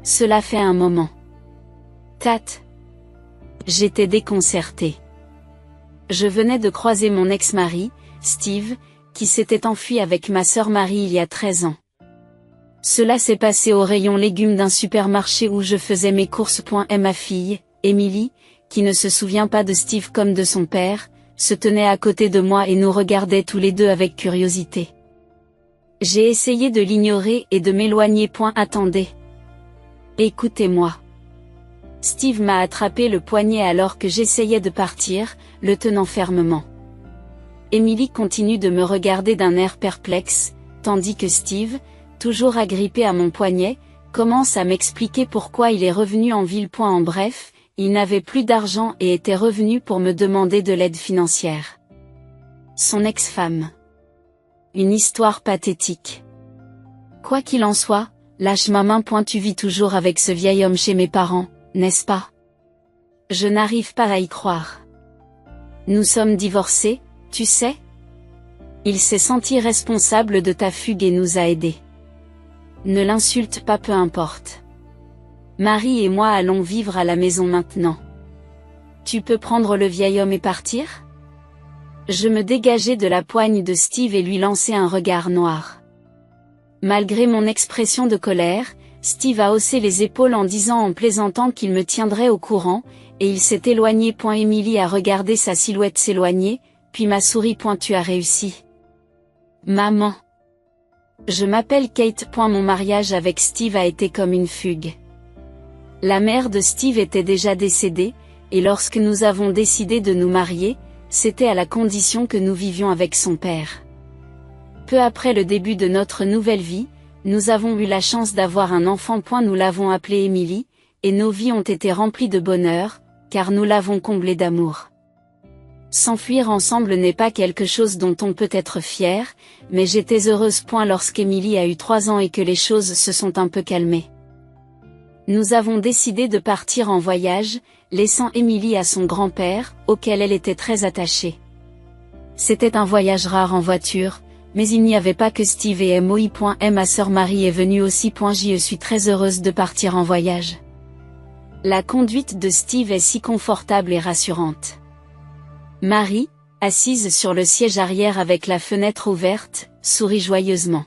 Cela fait un moment. Tat. J'étais déconcertée. Je venais de croiser mon ex-mari, Steve, qui s'était enfui avec ma sœur Marie il y a 13 ans. Cela s'est passé au rayon légumes d'un supermarché où je faisais mes courses. Et ma fille, Emily, qui ne se souvient pas de Steve comme de son père, se tenait à côté de moi et nous regardait tous les deux avec curiosité. J'ai essayé de l'ignorer et de m'éloigner. Attendez. Écoutez-moi. Steve m'a attrapé le poignet alors que j'essayais de partir, le tenant fermement. Emily continue de me regarder d'un air perplexe, tandis que Steve, toujours agrippé à mon poignet, commence à m'expliquer pourquoi il est revenu en ville. En bref, il n'avait plus d'argent et était revenu pour me demander de l'aide financière. Son ex-femme. Une histoire pathétique. Quoi qu'il en soit, lâche ma main. Tu vis toujours avec ce vieil homme chez mes parents, n'est-ce pas? Je n'arrive pas à y croire. Nous sommes divorcés, tu sais? Il s'est senti responsable de ta fugue et nous a aidés. Ne l'insulte pas, peu importe. Marie et moi allons vivre à la maison maintenant. Tu peux prendre le vieil homme et partir? Je me dégageai de la poigne de Steve et lui lançai un regard noir. Malgré mon expression de colère, Steve a haussé les épaules en disant en plaisantant qu'il me tiendrait au courant, et il s'est éloigné. Emily a regardé sa silhouette s'éloigner, puis m'a souri. Tu as réussi. Maman. Je m'appelle Kate. Mon mariage avec Steve a été comme une fugue. La mère de Steve était déjà décédée, et lorsque nous avons décidé de nous marier, c'était à la condition que nous vivions avec son père. Peu après le début de notre nouvelle vie, nous avons eu la chance d'avoir un enfant. Nous l'avons appelé Emily, et nos vies ont été remplies de bonheur, car nous l'avons comblée d'amour. S'enfuir ensemble n'est pas quelque chose dont on peut être fier, mais j'étais heureuse. Lorsqu'Emily a eu 3 ans et que les choses se sont un peu calmées. Nous avons décidé de partir en voyage, laissant Emily à son grand-père, auquel elle était très attachée. C'était un voyage rare en voiture, mais il n'y avait pas que Steve et moi. Ma sœur Marie est venue aussi. Je suis très heureuse de partir en voyage. La conduite de Steve est si confortable et rassurante. Marie, assise sur le siège arrière avec la fenêtre ouverte, sourit joyeusement.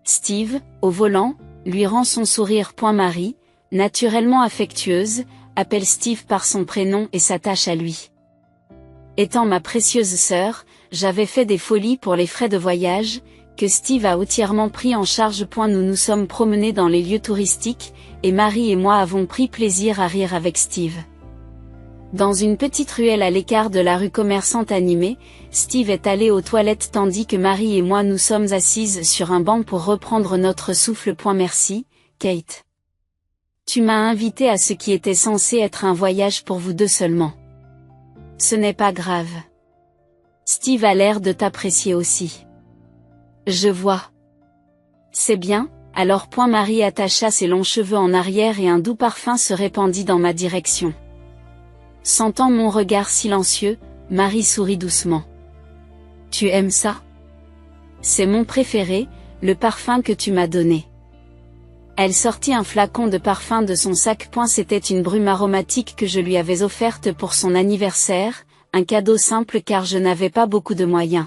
Steve, au volant, lui rend son sourire. Marie, naturellement affectueuse, appelle Steve par son prénom et s'attache à lui. Étant ma précieuse sœur, j'avais fait des folies pour les frais de voyage, que Steve a entièrement pris en charge. Nous nous sommes promenés dans les lieux touristiques, et Marie et moi avons pris plaisir à rire avec Steve. Dans une petite ruelle à l'écart de la rue commerçante animée, Steve est allé aux toilettes tandis que Marie et moi nous sommes assises sur un banc pour reprendre notre souffle. Merci, Kate. Tu m'as invité à ce qui était censé être un voyage pour vous deux seulement. Ce n'est pas grave. Steve a l'air de t'apprécier aussi. Je vois. C'est bien, alors. Marie attacha ses longs cheveux en arrière et un doux parfum se répandit dans ma direction. Sentant mon regard silencieux, Marie sourit doucement. Tu aimes ça? C'est mon préféré, le parfum que tu m'as donné. Elle sortit un flacon de parfum de son sac. C'était une brume aromatique que je lui avais offerte pour son anniversaire, un cadeau simple car je n'avais pas beaucoup de moyens.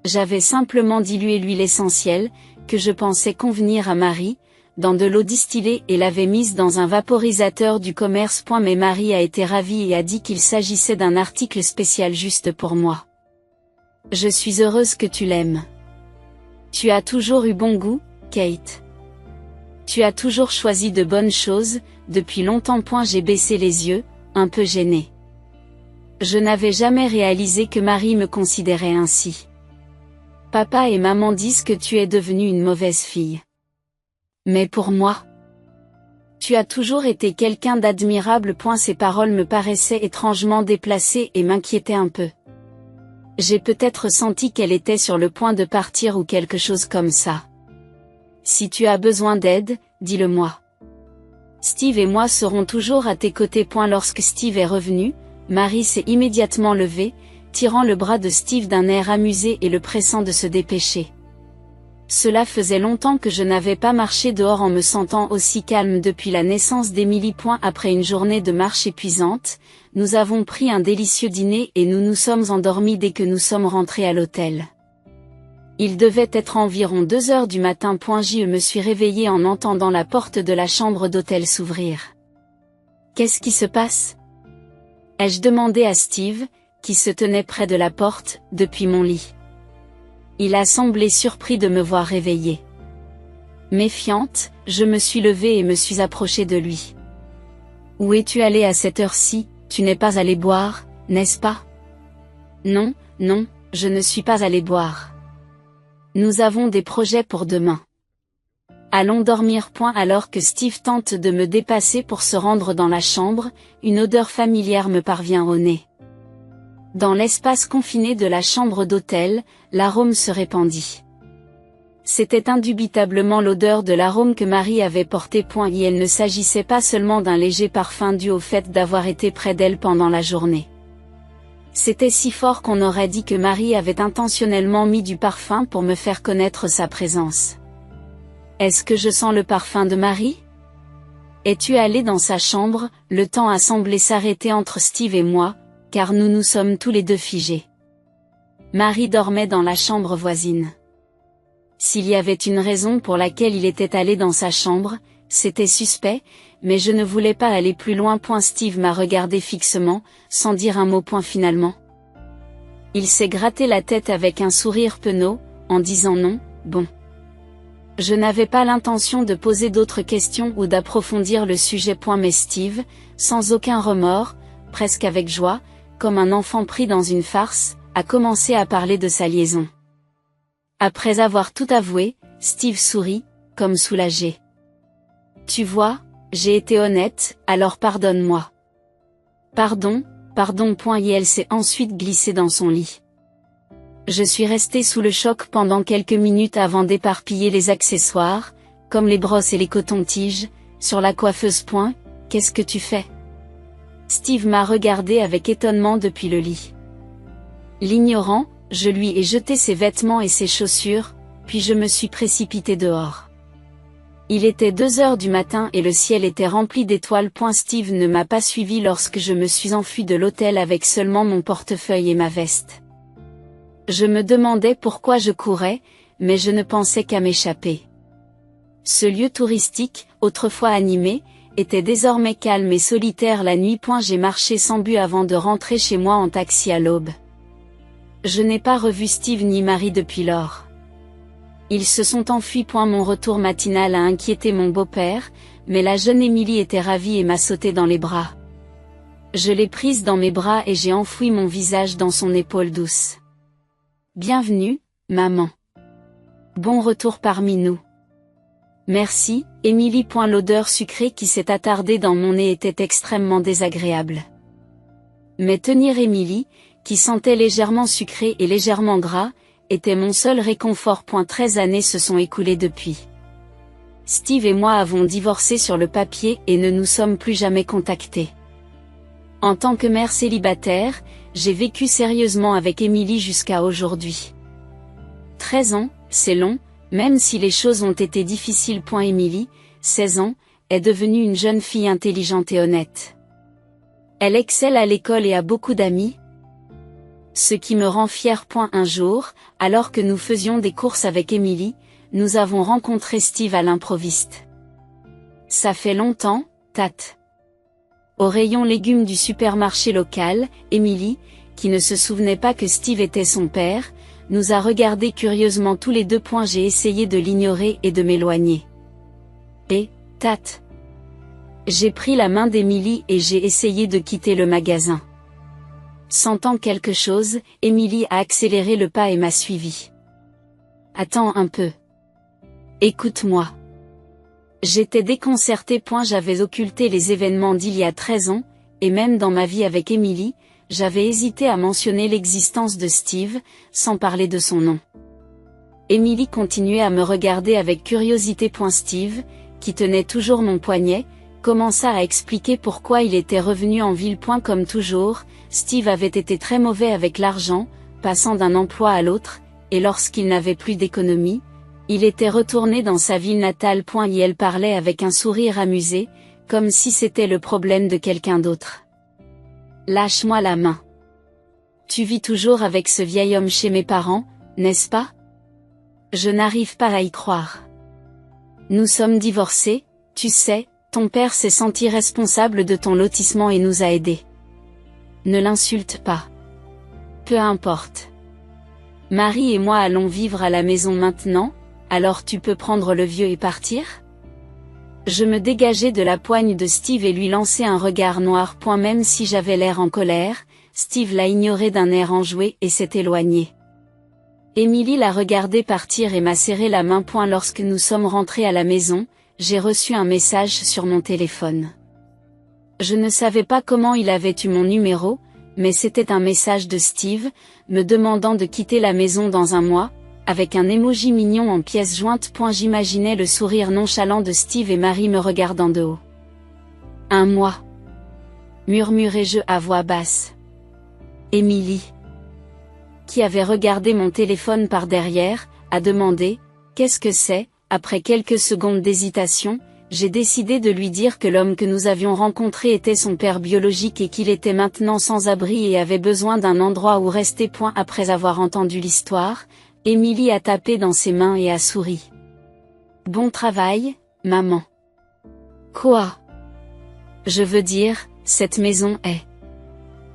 J'avais simplement dilué l'huile essentielle, que je pensais convenir à Marie, dans de l'eau distillée et l'avait mise dans un vaporisateur du commerce. Mais Marie a été ravie et a dit qu'il s'agissait d'un article spécial juste pour moi. Je suis heureuse que tu l'aimes. Tu as toujours eu bon goût, Kate. Tu as toujours choisi de bonnes choses, depuis longtemps. J'ai baissé les yeux, un peu gênée. Je n'avais jamais réalisé que Marie me considérait ainsi. Papa et maman disent que tu es devenue une mauvaise fille. Mais pour moi, tu as toujours été quelqu'un d'admirable. Ces paroles me paraissaient étrangement déplacées et m'inquiétaient un peu. J'ai peut-être senti qu'elle était sur le point de partir ou quelque chose comme ça. Si tu as besoin d'aide, dis-le-moi. Steve et moi serons toujours à tes côtés. Lorsque Steve est revenu, Marie s'est immédiatement levée, tirant le bras de Steve d'un air amusé et le pressant de se dépêcher. Cela faisait longtemps que je n'avais pas marché dehors en me sentant aussi calme depuis la naissance d'Émilie. Après une journée de marche épuisante, nous avons pris un délicieux dîner et nous nous sommes endormis dès que nous sommes rentrés à l'hôtel. Il devait être environ 2 heures du matin. Je me suis réveillée en entendant la porte de la chambre d'hôtel s'ouvrir. Qu'est-ce qui se passe? Ai-je demandé à Steve, qui se tenait près de la porte, depuis mon lit. Il a semblé surpris de me voir réveillée. Méfiante, je me suis levée et me suis approchée de lui. Où es-tu allé à cette heure-ci? Tu n'es pas allé boire, n'est-ce pas? Non, non, je ne suis pas allé boire. Nous avons des projets pour demain. Allons dormir. Alors que Steve tente de me dépasser pour se rendre dans la chambre, une odeur familière me parvient au nez. Dans l'espace confiné de la chambre d'hôtel, l'arôme se répandit. C'était indubitablement l'odeur de l'arôme que Marie avait porté. Et il ne s'agissait pas seulement d'un léger parfum dû au fait d'avoir été près d'elle pendant la journée. C'était si fort qu'on aurait dit que Marie avait intentionnellement mis du parfum pour me faire connaître sa présence. Est-ce que je sens le parfum de Marie? Es-tu allé dans sa chambre? Le temps a semblé s'arrêter entre Steve et moi, car nous nous sommes tous les deux figés. Marie dormait dans la chambre voisine. S'il y avait une raison pour laquelle il était allé dans sa chambre, c'était suspect, mais je ne voulais pas aller plus loin. Steve m'a regardé fixement, sans dire un mot. Finalement. Il s'est gratté la tête avec un sourire penaud, en disant non, bon. Je n'avais pas l'intention de poser d'autres questions ou d'approfondir le sujet. Mais Steve, sans aucun remords, presque avec joie, comme un enfant pris dans une farce, a commencé à parler de sa liaison. Après avoir tout avoué, Steve sourit, comme soulagé. Tu vois, j'ai été honnête, alors pardonne-moi. Pardon, pardon. Et elle s'est ensuite glissée dans son lit. Je suis restée sous le choc pendant quelques minutes avant d'éparpiller les accessoires, comme les brosses et les cotons-tiges, sur la coiffeuse. Qu'est-ce que tu fais? Steve m'a regardé avec étonnement depuis le lit. L'ignorant, je lui ai jeté ses vêtements et ses chaussures, puis je me suis précipitée dehors. Il était 2 heures du matin et le ciel était rempli d'étoiles. Steve ne m'a pas suivi lorsque je me suis enfuie de l'hôtel avec seulement mon portefeuille et ma veste. Je me demandais pourquoi je courais, mais je ne pensais qu'à m'échapper. Ce lieu touristique, autrefois animé, était désormais calme et solitaire la nuit. J'ai marché sans but avant de rentrer chez moi en taxi à l'aube. Je n'ai pas revu Steve ni Marie depuis lors. Ils se sont enfuis. Mon retour matinal a inquiété mon beau-père, mais la jeune Émilie était ravie et m'a sauté dans les bras. Je l'ai prise dans mes bras et j'ai enfoui mon visage dans son épaule douce. Bienvenue, maman. Bon retour parmi nous. Merci, Émilie. L'odeur sucrée qui s'est attardée dans mon nez était extrêmement désagréable. Mais tenir Émilie, qui sentait légèrement sucré et légèrement gras, était mon seul réconfort. 13 années se sont écoulées depuis. Steve et moi avons divorcé sur le papier et ne nous sommes plus jamais contactés. En tant que mère célibataire, j'ai vécu sérieusement avec Émilie jusqu'à aujourd'hui. 13 ans, c'est long, même si les choses ont été difficiles. Émilie, 16 ans, est devenue une jeune fille intelligente et honnête. Elle excelle à l'école et a beaucoup d'amis. Ce qui me rend fière. Un jour, alors que nous faisions des courses avec Émilie, nous avons rencontré Steve à l'improviste. Ça fait longtemps, Tate. Au rayon légumes du supermarché local, Émilie, qui ne se souvenait pas que Steve était son père, nous a regardés curieusement tous les deux. J'ai essayé de l'ignorer et de m'éloigner. Et, Tate. J'ai pris la main d'Émilie et j'ai essayé de quitter le magasin. Sentant quelque chose, Émilie a accéléré le pas et m'a suivi. Attends un peu. Écoute-moi. J'étais déconcertée. J'avais occulté les événements d'il y a 13 ans, et même dans ma vie avec Émilie, j'avais hésité à mentionner l'existence de Steve, sans parler de son nom. Émilie continuait à me regarder avec curiosité. Steve, qui tenait toujours mon poignet, commença à expliquer pourquoi il était revenu en ville. Comme toujours, Steve avait été très mauvais avec l'argent, passant d'un emploi à l'autre, et lorsqu'il n'avait plus d'économie, Il était retourné dans sa ville natale. Et elle parlait avec un sourire amusé, comme si c'était le problème de quelqu'un d'autre. Lâche-moi la main. Tu vis toujours avec ce vieil homme chez mes parents, n'est-ce pas? Je n'arrive pas à y croire. Nous sommes divorcés, tu sais, ton père s'est senti responsable de ton lotissement et nous a aidés. Ne l'insulte pas. Peu importe. Marie et moi allons vivre à la maison maintenant, alors tu peux prendre le vieux et partir? Je me dégageai de la poigne de Steve et lui lançai un regard noir. Même si j'avais l'air en colère, Steve l'a ignoré d'un air enjoué et s'est éloigné. Émilie l'a regardé partir et m'a serré la main. Lorsque nous sommes rentrés à la maison, j'ai reçu un message sur mon téléphone. Je ne savais pas comment il avait eu mon numéro, mais c'était un message de Steve, me demandant de quitter la maison dans un mois, avec un emoji mignon en pièces jointes. J'imaginais le sourire nonchalant de Steve et Marie me regardant de haut. Un mois, murmurai-je à voix basse. Émilie, qui avait regardé mon téléphone par derrière, a demandé « Qu'est-ce que c'est ?» Après quelques secondes d'hésitation, j'ai décidé de lui dire que l'homme que nous avions rencontré était son père biologique et qu'il était maintenant sans abri et avait besoin d'un endroit où rester. Après avoir entendu l'histoire, Émilie a tapé dans ses mains et a souri. Bon travail, maman. Quoi? Je veux dire, cette maison est...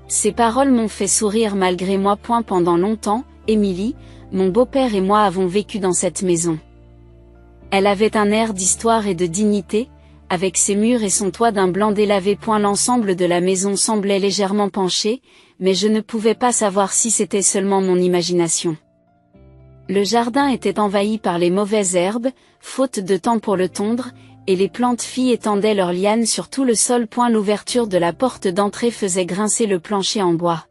Ces paroles m'ont fait sourire malgré moi. Pendant longtemps, Émilie, mon beau-père et moi avons vécu dans cette maison. Elle avait un air d'histoire et de dignité, avec ses murs et son toit d'un blanc délavé. L'ensemble de la maison semblait légèrement penché, mais je ne pouvais pas savoir si c'était seulement mon imagination. Le jardin était envahi par les mauvaises herbes, faute de temps pour le tondre, et les plantes filles étendaient leurs lianes sur tout le sol. L'ouverture de la porte d'entrée faisait grincer le plancher en bois.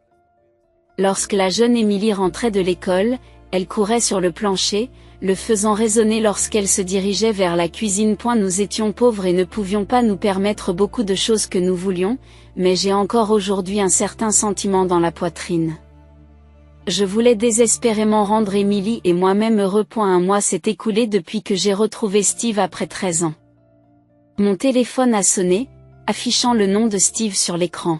Lorsque la jeune Émilie rentrait de l'école, elle courait sur le plancher, le faisant résonner lorsqu'elle se dirigeait vers la cuisine. Nous étions pauvres et ne pouvions pas nous permettre beaucoup de choses que nous voulions, mais j'ai encore aujourd'hui un certain sentiment dans la poitrine. Je voulais désespérément rendre Émilie et moi-même heureux. Un mois s'est écoulé depuis que j'ai retrouvé Steve après 13 ans. Mon téléphone a sonné, affichant le nom de Steve sur l'écran.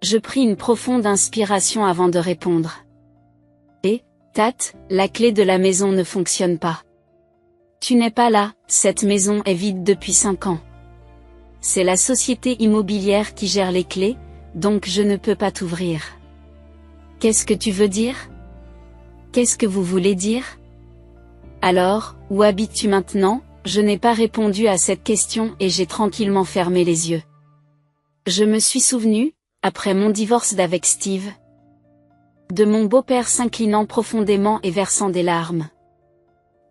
Je pris une profonde inspiration avant de répondre. Tat, la clé de la maison ne fonctionne pas. Tu n'es pas là, cette maison est vide depuis 5 ans. C'est la société immobilière qui gère les clés, donc je ne peux pas t'ouvrir. Qu'est-ce que tu veux dire? Qu'est-ce que vous voulez dire? Alors, où habites-tu maintenant? Je n'ai pas répondu à cette question et j'ai tranquillement fermé les yeux. Je me suis souvenu, après mon divorce d'avec Steve, de mon beau-père s'inclinant profondément et versant des larmes.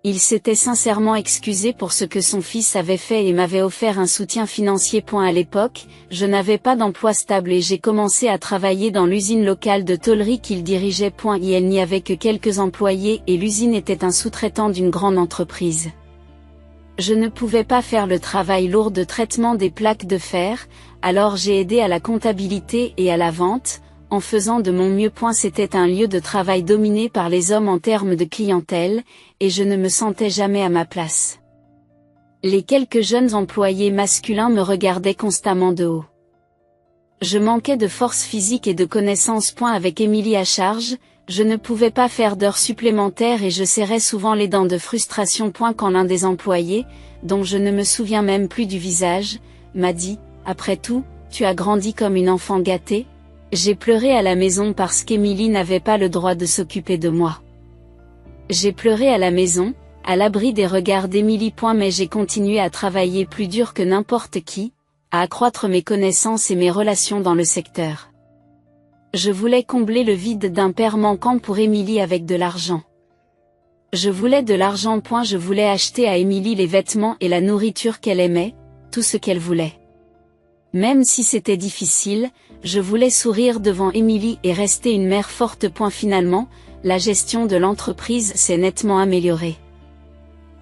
Il s'était sincèrement excusé pour ce que son fils avait fait et m'avait offert un soutien financier. À l'époque, je n'avais pas d'emploi stable et j'ai commencé à travailler dans l'usine locale de tôlerie qu'il dirigeait. Il n'y avait que quelques employés et l'usine était un sous-traitant d'une grande entreprise. Je ne pouvais pas faire le travail lourd de traitement des plaques de fer, alors j'ai aidé à la comptabilité et à la vente, en faisant de mon mieux. C'était un lieu de travail dominé par les hommes en termes de clientèle, et je ne me sentais jamais à ma place. Les quelques jeunes employés masculins me regardaient constamment de haut. Je manquais de force physique et de connaissances. Avec Émilie à charge, je ne pouvais pas faire d'heures supplémentaires et je serrais souvent les dents de frustration. Quand l'un des employés, dont je ne me souviens même plus du visage, m'a dit « Après tout, tu as grandi comme une enfant gâtée ?» J'ai pleuré à la maison parce qu'Émilie n'avait pas le droit de s'occuper de moi. J'ai pleuré à la maison, à l'abri des regards d'Émilie. Mais j'ai continué à travailler plus dur que n'importe qui, à accroître mes connaissances et mes relations dans le secteur. Je voulais combler le vide d'un père manquant pour Émilie avec de l'argent. Je voulais de l'argent. Je voulais acheter à Émilie les vêtements et la nourriture qu'elle aimait, tout ce qu'elle voulait. Même si c'était difficile, je voulais sourire devant Émilie et rester une mère forte. Finalement, la gestion de l'entreprise s'est nettement améliorée.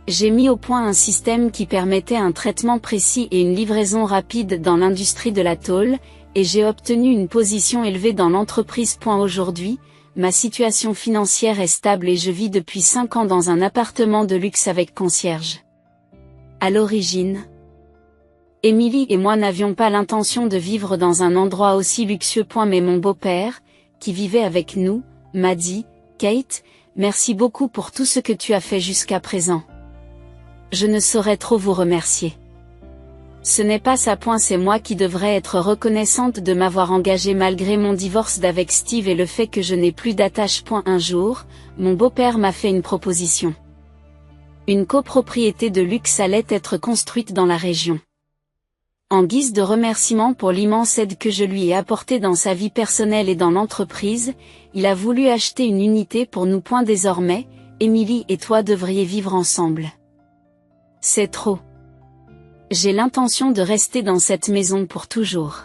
J'ai mis au point un système qui permettait un traitement précis et une livraison rapide dans l'industrie de la tôle, et j'ai obtenu une position élevée dans l'entreprise. Aujourd'hui, ma situation financière est stable et je vis depuis 5 ans dans un appartement de luxe avec concierge. À l'origine, Émilie et moi n'avions pas l'intention de vivre dans un endroit aussi luxueux. Mais mon beau-père, qui vivait avec nous, m'a dit, « Kate, merci beaucoup pour tout ce que tu as fait jusqu'à présent. Je ne saurais trop vous remercier. Ce n'est pas ça. C'est moi qui devrais être reconnaissante de m'avoir engagée malgré mon divorce d'avec Steve et le fait que je n'ai plus d'attache. Un jour, mon beau-père m'a fait une proposition. Une copropriété de luxe allait être construite dans la région. En guise de remerciement pour l'immense aide que je lui ai apportée dans sa vie personnelle et dans l'entreprise, il a voulu acheter une unité pour nous. Désormais, Émilie et toi devriez vivre ensemble. C'est trop. J'ai l'intention de rester dans cette maison pour toujours.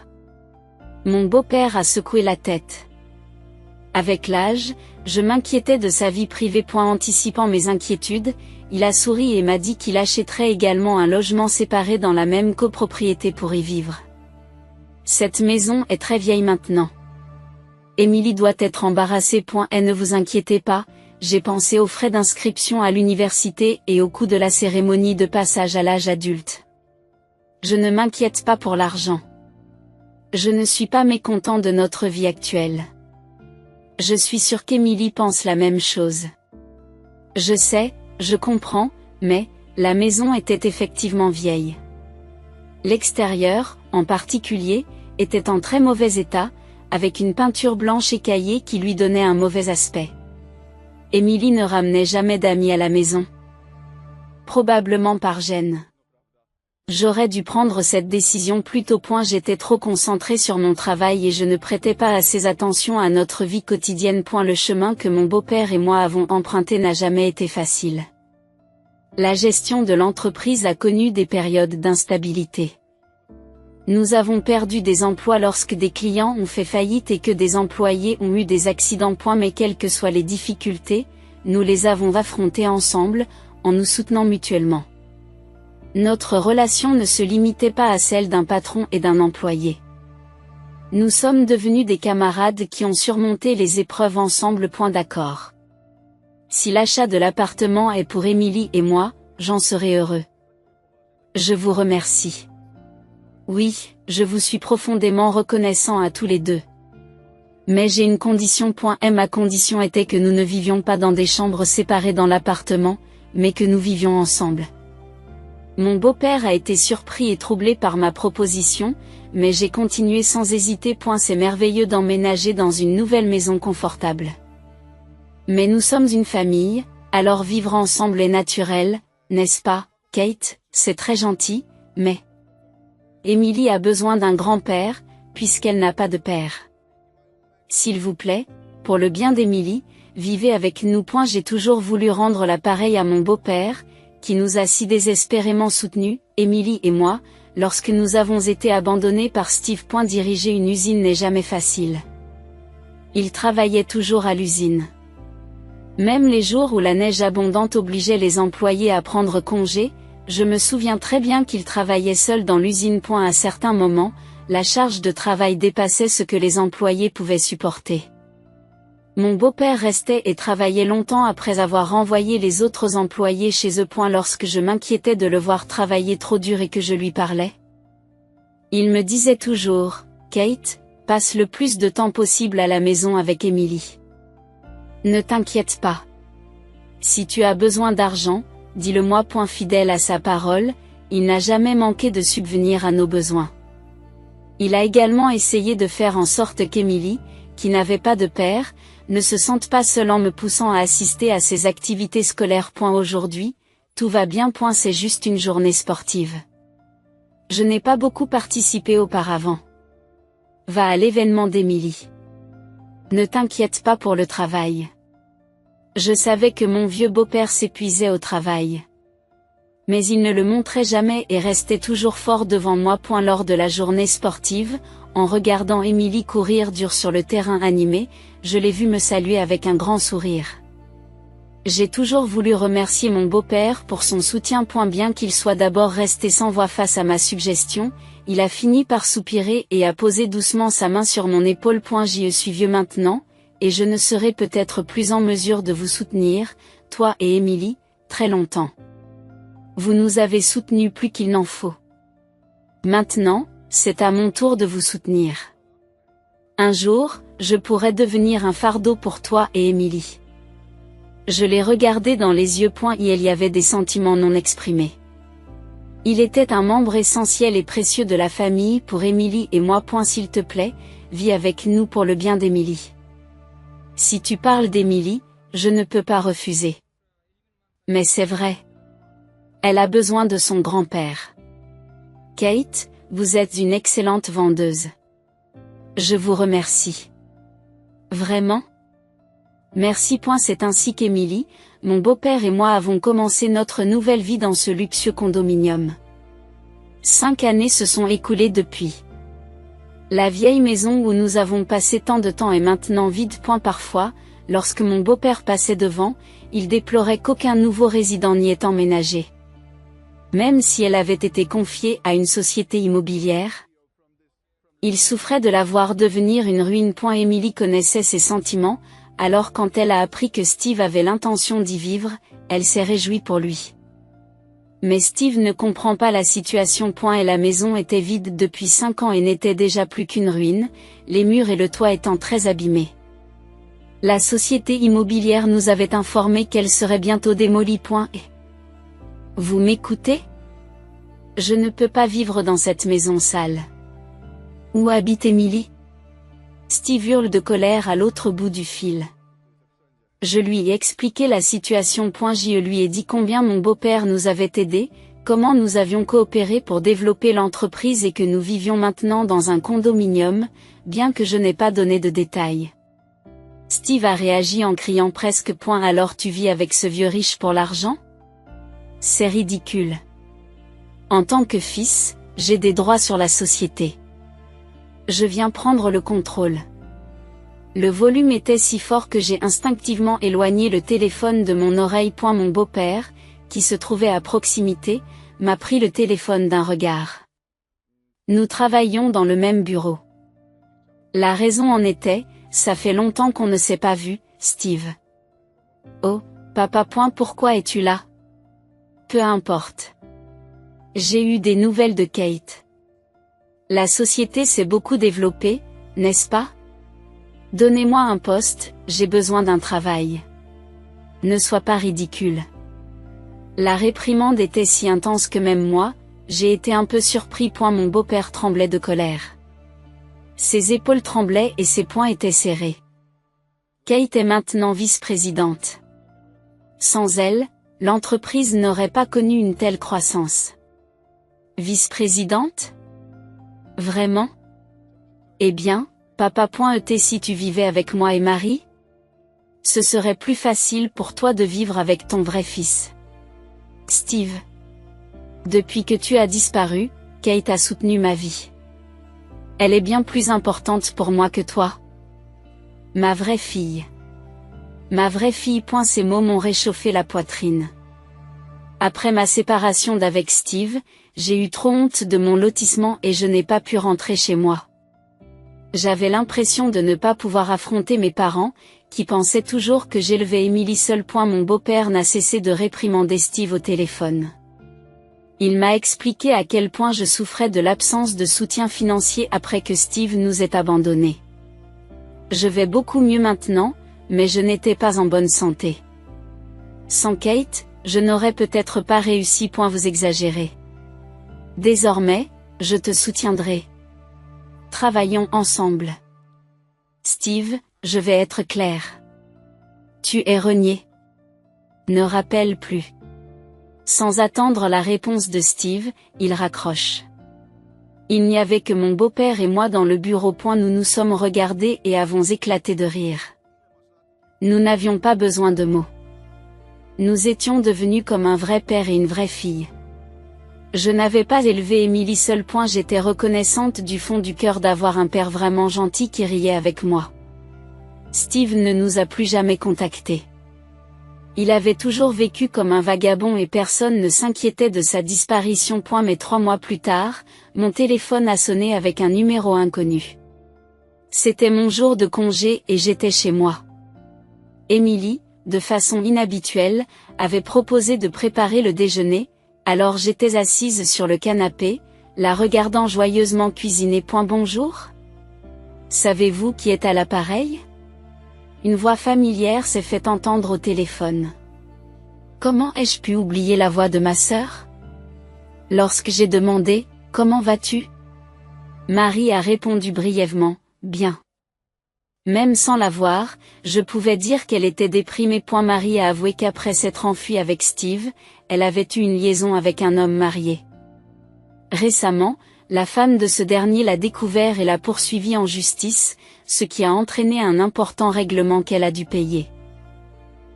Mon beau-père a secoué la tête. Avec l'âge, je m'inquiétais de sa vie privée. Anticipant mes inquiétudes, il a souri et m'a dit qu'il achèterait également un logement séparé dans la même copropriété pour y vivre. Cette maison est très vieille maintenant. Émilie doit être embarrassée. Et ne vous inquiétez pas, j'ai pensé aux frais d'inscription à l'université et au coût de la cérémonie de passage à l'âge adulte. Je ne m'inquiète pas pour l'argent. Je ne suis pas mécontent de notre vie actuelle. Je suis sûre qu'Émilie pense la même chose. Je sais, je comprends, mais, la maison était effectivement vieille. L'extérieur, en particulier, était en très mauvais état, avec une peinture blanche écaillée qui lui donnait un mauvais aspect. Émilie ne ramenait jamais d'amis à la maison. Probablement par gêne. J'aurais dû prendre cette décision plus tôt. J'étais trop concentrée sur mon travail et je ne prêtais pas assez attention à notre vie quotidienne. Le chemin que mon beau-père et moi avons emprunté n'a jamais été facile. La gestion de l'entreprise a connu des périodes d'instabilité. Nous avons perdu des emplois lorsque des clients ont fait faillite et que des employés ont eu des accidents. Mais quelles que soient les difficultés, nous les avons affrontées ensemble, en nous soutenant mutuellement. Notre relation ne se limitait pas à celle d'un patron et d'un employé. Nous sommes devenus des camarades qui ont surmonté les épreuves ensemble. D'accord. Si l'achat de l'appartement est pour Émilie et moi, j'en serai heureux. Je vous remercie. Oui, je vous suis profondément reconnaissant à tous les deux. Mais j'ai une condition. Ma condition était que nous ne vivions pas dans des chambres séparées dans l'appartement, mais que nous vivions ensemble. Mon beau-père a été surpris et troublé par ma proposition, mais j'ai continué sans hésiter. C'est merveilleux d'emménager dans une nouvelle maison confortable. Mais nous sommes une famille, alors vivre ensemble est naturel, n'est-ce pas, Kate? C'est très gentil, mais... Émilie a besoin d'un grand-père, puisqu'elle n'a pas de père. S'il vous plaît, pour le bien d'Émilie, vivez avec nous. J'ai toujours voulu rendre l'appareil à mon beau-père, qui nous a si désespérément soutenus, Émilie et moi, lorsque nous avons été abandonnés par Steve. Diriger une usine n'est jamais facile. Il travaillait toujours à l'usine. Même les jours où la neige abondante obligeait les employés à prendre congé, je me souviens très bien qu'il travaillait seul dans l'usine. À certains moments, la charge de travail dépassait ce que les employés pouvaient supporter. Mon beau-père restait et travaillait longtemps après avoir renvoyé les autres employés chez eux. Lorsque je m'inquiétais de le voir travailler trop dur et que je lui parlais, il me disait toujours, « Kate, passe le plus de temps possible à la maison avec Émilie. Ne t'inquiète pas. Si tu as besoin d'argent, dis-le-moi. » Fidèle à sa parole, il n'a jamais manqué de subvenir à nos besoins. Il a également essayé de faire en sorte qu'Émilie, qui n'avait pas de père, ne se sente pas seule en me poussant à assister à ses activités scolaires. Aujourd'hui, tout va bien. C'est juste une journée sportive. Je n'ai pas beaucoup participé auparavant. Va à l'événement d'Émilie. Ne t'inquiète pas pour le travail. Je savais que mon vieux beau-père s'épuisait au travail. Mais il ne le montrait jamais et restait toujours fort devant moi. Lors de la journée sportive, en regardant Émilie courir dur sur le terrain animé, je l'ai vu me saluer avec un grand sourire. J'ai toujours voulu remercier mon beau-père pour son soutien. Bien qu'il soit d'abord resté sans voix face à ma suggestion, il a fini par soupirer et a posé doucement sa main sur mon épaule. J'y suis vieux maintenant, et je ne serai peut-être plus en mesure de vous soutenir, toi et Emily, très longtemps. Vous nous avez soutenus plus qu'il n'en faut. Maintenant, c'est à mon tour de vous soutenir. Un jour, je pourrai devenir un fardeau pour toi et Emily. Je l'ai regardé dans les yeux. Il y avait des sentiments non exprimés. Il était un membre essentiel et précieux de la famille pour Emily et moi. S'il te plaît, vis avec nous pour le bien d'Emily. Si tu parles d'Emily, je ne peux pas refuser. Mais c'est vrai. Elle a besoin de son grand-père. Kate, vous êtes une excellente vendeuse. Je vous remercie. Vraiment? Merci. C'est ainsi qu'Emily, mon beau-père et moi avons commencé notre nouvelle vie dans ce luxueux condominium. 5 années se sont écoulées depuis. La vieille maison où nous avons passé tant de temps est maintenant vide. Parfois, lorsque mon beau-père passait devant, il déplorait qu'aucun nouveau résident n'y ait emménagé. Même si elle avait été confiée à une société immobilière, il souffrait de la voir devenir une ruine. Emily connaissait ses sentiments, alors quand elle a appris que Steve avait l'intention d'y vivre, elle s'est réjouie pour lui. Mais Steve ne comprend pas la situation. Et la maison était vide depuis 5 ans et n'était déjà plus qu'une ruine, les murs et le toit étant très abîmés. La société immobilière nous avait informé qu'elle serait bientôt démolie. Et vous m'écoutez? Je ne peux pas vivre dans cette maison sale. Où habite Emily? Steve hurle de colère à l'autre bout du fil. Je lui ai expliqué la situation. Je lui ai dit combien mon beau-père nous avait aidés, comment nous avions coopéré pour développer l'entreprise et que nous vivions maintenant dans un condominium, bien que je n'ai pas donné de détails. Steve a réagi en criant presque. Alors tu vis avec ce vieux riche pour l'argent? C'est ridicule. En tant que fils, j'ai des droits sur la société. Je viens prendre le contrôle. Le volume était si fort que j'ai instinctivement éloigné le téléphone de mon oreille. Mon beau-père, qui se trouvait à proximité, m'a pris le téléphone d'un regard. Nous travaillions dans le même bureau. La raison en était, ça fait longtemps qu'on ne s'est pas vu, Steve. Oh, papa. Pourquoi es-tu là? Peu importe. J'ai eu des nouvelles de Kate. La société s'est beaucoup développée, n'est-ce pas? Donnez-moi un poste, j'ai besoin d'un travail. Ne sois pas ridicule. La réprimande était si intense que même moi, j'ai été un peu surpris. Mon beau-père tremblait de colère. Ses épaules tremblaient et ses poings étaient serrés. Kate est maintenant vice-présidente. Sans elle, l'entreprise n'aurait pas connu une telle croissance. Vice-présidente? Vraiment? Eh bien, papa. Si tu vivais avec moi et Marie? Ce serait plus facile pour toi de vivre avec ton vrai fils. Steve. Depuis que tu as disparu, Kate a soutenu ma vie. Elle est bien plus importante pour moi que toi. Ma vraie fille. Ma vraie fille. Ces mots m'ont réchauffé la poitrine. Après ma séparation d'avec Steve, j'ai eu trop honte de mon lotissement et je n'ai pas pu rentrer chez moi. J'avais l'impression de ne pas pouvoir affronter mes parents, qui pensaient toujours que j'élevais Emily seule. Mon beau-père n'a cessé de réprimander Steve au téléphone. Il m'a expliqué à quel point je souffrais de l'absence de soutien financier après que Steve nous ait abandonnés. Je vais beaucoup mieux maintenant, mais je n'étais pas en bonne santé. Sans Kate, je n'aurais peut-être pas réussi. Vous exagérez. Désormais, je te soutiendrai. Travaillons ensemble. Steve, je vais être clair. Tu es renié. Ne rappelle plus. Sans attendre la réponse de Steve, il raccroche. Il n'y avait que mon beau-père et moi dans le bureau. Nous nous sommes regardés et avons éclaté de rire. Nous n'avions pas besoin de mots. Nous étions devenus comme un vrai père et une vraie fille. Je n'avais pas élevé Emily seule. J'étais reconnaissante du fond du cœur d'avoir un père vraiment gentil qui riait avec moi. Steve ne nous a plus jamais contactés. Il avait toujours vécu comme un vagabond et personne ne s'inquiétait de sa disparition. Mais 3 mois plus tard, mon téléphone a sonné avec un numéro inconnu. C'était mon jour de congé et j'étais chez moi. Émilie, de façon inhabituelle, avait proposé de préparer le déjeuner, alors j'étais assise sur le canapé, la regardant joyeusement cuisiner. Bonjour. Savez-vous qui est à l'appareil? Une voix familière s'est fait entendre au téléphone. Comment ai-je pu oublier la voix de ma sœur? Lorsque j'ai demandé « Comment vas-tu ?» Marie a répondu brièvement « Bien ». Même sans la voir, je pouvais dire qu'elle était déprimée. Marie a avoué qu'après s'être enfuie avec Steve, elle avait eu une liaison avec un homme marié. Récemment, la femme de ce dernier l'a découvert et l'a poursuivi en justice, ce qui a entraîné un important règlement qu'elle a dû payer.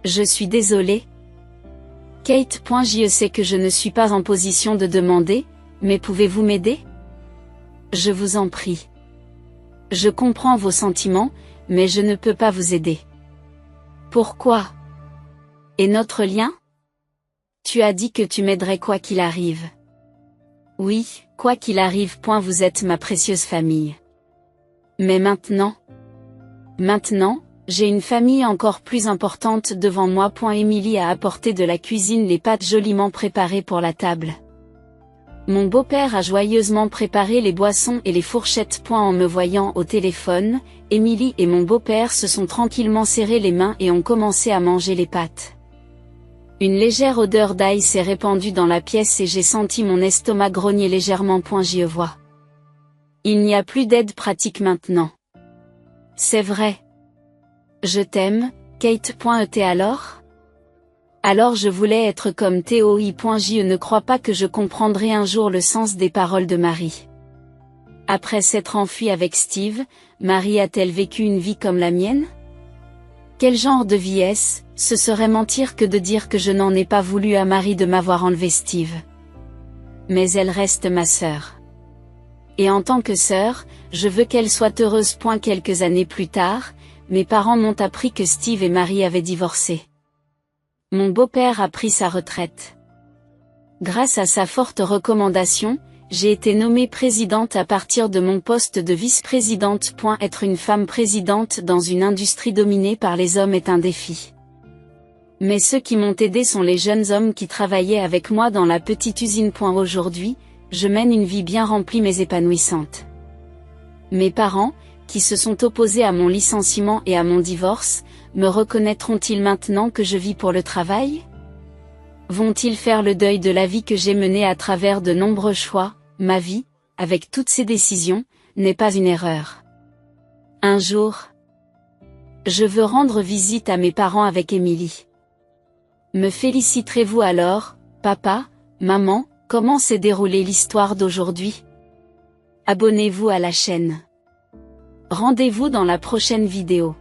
Je suis désolée. Kate. Je sais que je ne suis pas en position de demander, mais pouvez-vous m'aider? Je vous en prie. Je comprends vos sentiments, mais je ne peux pas vous aider. Pourquoi? Et notre lien? Tu as dit que tu m'aiderais quoi qu'il arrive. Oui, quoi qu'il arrive. Vous êtes ma précieuse famille. Mais maintenant? Maintenant, j'ai une famille encore plus importante devant moi. Émilie a apporté de la cuisine les pâtes joliment préparées pour la table. Mon beau-père a joyeusement préparé les boissons et les fourchettes. En me voyant au téléphone, Émilie et mon beau-père se sont tranquillement serrés les mains et ont commencé à manger les pâtes. Une légère odeur d'ail s'est répandue dans la pièce et j'ai senti mon estomac grogner légèrement. J'y vois. Il n'y a plus d'aide pratique maintenant. C'est vrai. Je t'aime, Kate. Et alors? Alors je voulais être comme Théo. Je ne crois pas que je comprendrai un jour le sens des paroles de Marie. Après s'être enfuie avec Steve, Marie a-t-elle vécu une vie comme la mienne? Quel genre de vie est-ce? Ce serait mentir que de dire que je n'en ai pas voulu à Marie de m'avoir enlevé Steve. Mais elle reste ma sœur. Et en tant que sœur, je veux qu'elle soit heureuse. Quelques années plus tard, mes parents m'ont appris que Steve et Marie avaient divorcé. Mon beau-père a pris sa retraite. Grâce à sa forte recommandation, j'ai été nommée présidente à partir de mon poste de vice-présidente. Être une femme présidente dans une industrie dominée par les hommes est un défi. Mais ceux qui m'ont aidé sont les jeunes hommes qui travaillaient avec moi dans la petite usine. Aujourd'hui, je mène une vie bien remplie mais épanouissante. Mes parents, qui se sont opposés à mon licenciement et à mon divorce, me reconnaîtront-ils maintenant que je vis pour le travail? Vont-ils faire le deuil de la vie que j'ai menée à travers de nombreux choix? Ma vie, avec toutes ces décisions, n'est pas une erreur. Un jour, je veux rendre visite à mes parents avec Émilie. Me féliciterez-vous alors, papa, maman, comment s'est déroulée l'histoire d'aujourd'hui? Abonnez-vous à la chaîne. Rendez-vous dans la prochaine vidéo.